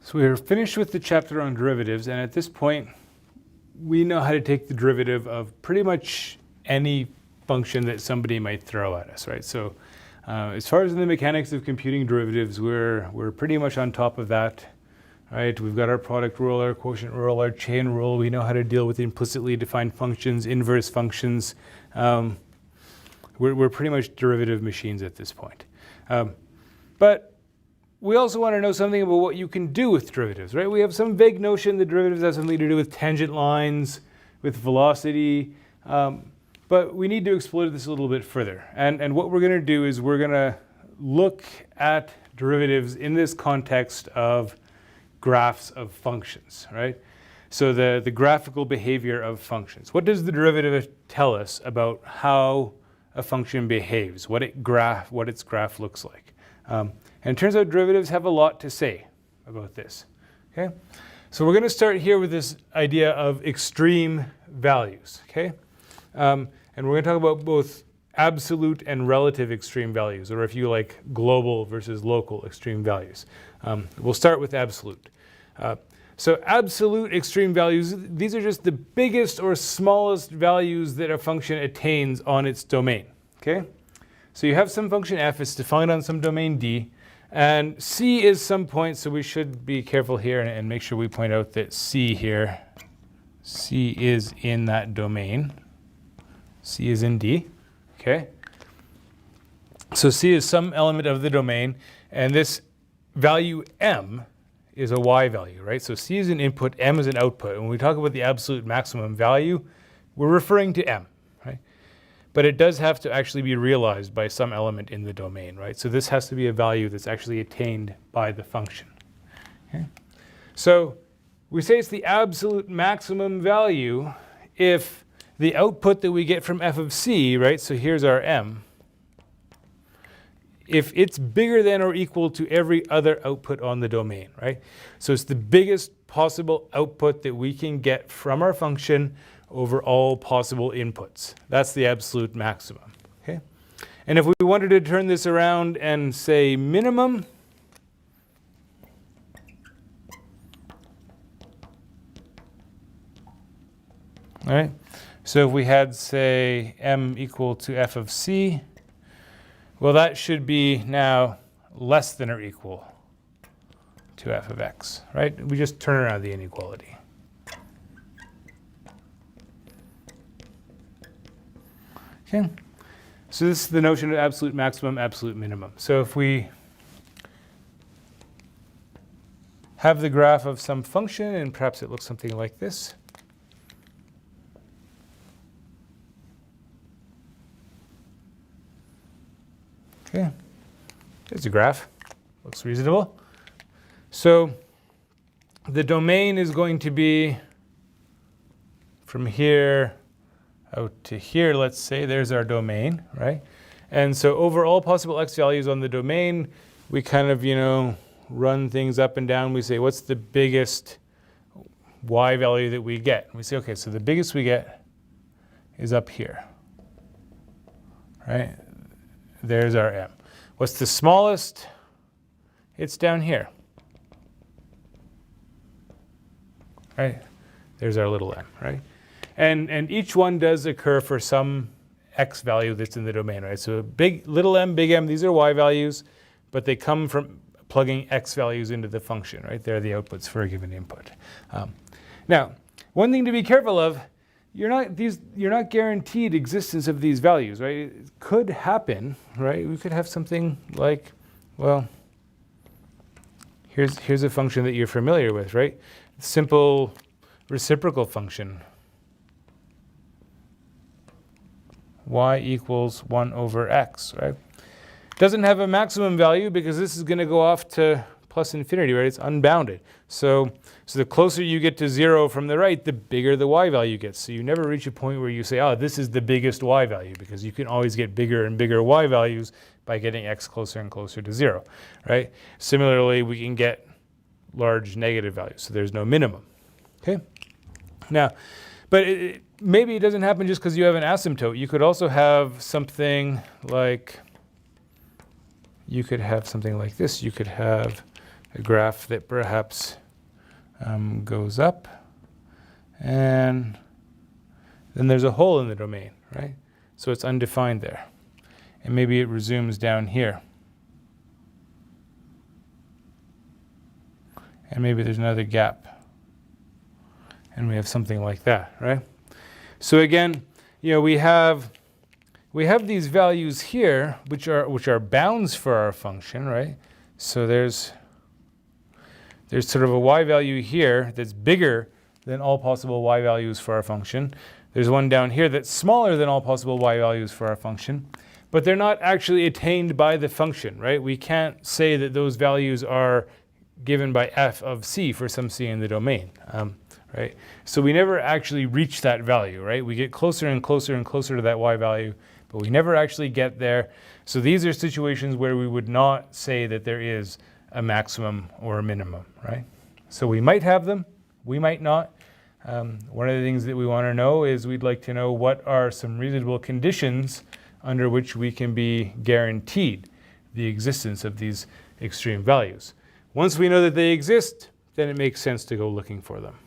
So we're finished with the chapter on derivatives, and at this point, we know how to take the derivative of pretty much any function that somebody might throw at us, right? So as far as the mechanics of computing derivatives, we're pretty much on top of that, right? We've got our product rule, our quotient rule, our chain rule. We know how to deal with implicitly defined functions, inverse functions. We're pretty much derivative machines at this point. But we also want to know something about what you can do with derivatives, right? We have some vague notion that derivatives have something to do with tangent lines, with velocity, but we need to explore this a little bit further. And what we're going to do is we're going to look at derivatives in this context of graphs of functions, right? So the graphical behavior of functions. What does the derivative tell us about how a function behaves, what its graph looks like? And it turns out derivatives have a lot to say about this. Okay? So we're going to start here with this idea of extreme values. Okay? And we're going to talk about both absolute and relative extreme values, or if you like, global versus local extreme values. We'll start with absolute. So absolute extreme values, these are just the biggest or smallest values that a function attains on its domain. Okay? So you have some function f, it's defined on some domain D, and C is some point, so we should be careful here and make sure we point out that C here, C is in that domain. C is in D, okay? So C is some element of the domain, and this value M is a Y value, right? So C is an input, M is an output. And when we talk about the absolute maximum value, we're referring to M, right? But it does have to actually be realized by some element in the domain, right? So this has to be a value that's actually attained by the function. Okay? So we say it's the absolute maximum value if the output that we get from f of c, right? So here's our m. If it's bigger than or equal to every other output on the domain, right? So it's the biggest possible output that we can get from our function over all possible inputs. That's the absolute maximum, okay? And if we wanted to turn this around and say minimum, all right? So if we had, say, m equal to f of c, well, that should be now less than or equal to f of x, right? We just turn around the inequality. Okay, so this is the notion of absolute maximum, absolute minimum. So if we have the graph of some function, and perhaps it looks something like this. Okay, there's a graph. Looks reasonable. So the domain is going to be from here out to here, let's say. There's our domain, right? And so over all possible x values on the domain, we kind of, run things up and down. We say, what's the biggest y value that we get? And we say, okay, so the biggest we get is up here, right? There's our m. What's the smallest? It's down here, right? There's our little m, right? And each one does occur for some x value that's in the domain, right? So little m, big M, these are y values, but they come from plugging x values into the function, right? They're the outputs for a given input. Now, one thing to be careful of, you're not guaranteed existence of these values, right? It could happen, right? We could have something like, well, here's a function that you're familiar with, right? Simple reciprocal function. Y equals 1 over x, right? Doesn't have a maximum value because this is going to go off to plus infinity, right? It's unbounded. So the closer you get to 0 from the right, the bigger the y value gets. So you never reach a point where you say, oh, this is the biggest y value, because you can always get bigger and bigger y values by getting x closer and closer to 0, right? Similarly, we can get large negative values, so there's no minimum, okay? Now, but maybe it doesn't happen just because you have an asymptote. You could also have something like, this. You could have a graph that perhaps goes up, and then there's a hole in the domain, right? So it's undefined there. And maybe it resumes down here. And maybe there's another gap. And we have something like that, right? So again, we have these values here, which are bounds for our function, right? So there's sort of a y value here that's bigger than all possible y values for our function. There's one down here that's smaller than all possible y values for our function, but they're not actually attained by the function, right? We can't say that those values are given by f of c for some c in the domain, right? So we never actually reach that value, right? We get closer and closer and closer to that y value, but we never actually get there. So these are situations where we would not say that there is a maximum or a minimum, right? So we might have them, we might not. One of the things that we want to know is we'd like to know what are some reasonable conditions under which we can be guaranteed the existence of these extreme values. Once we know that they exist, then it makes sense to go looking for them.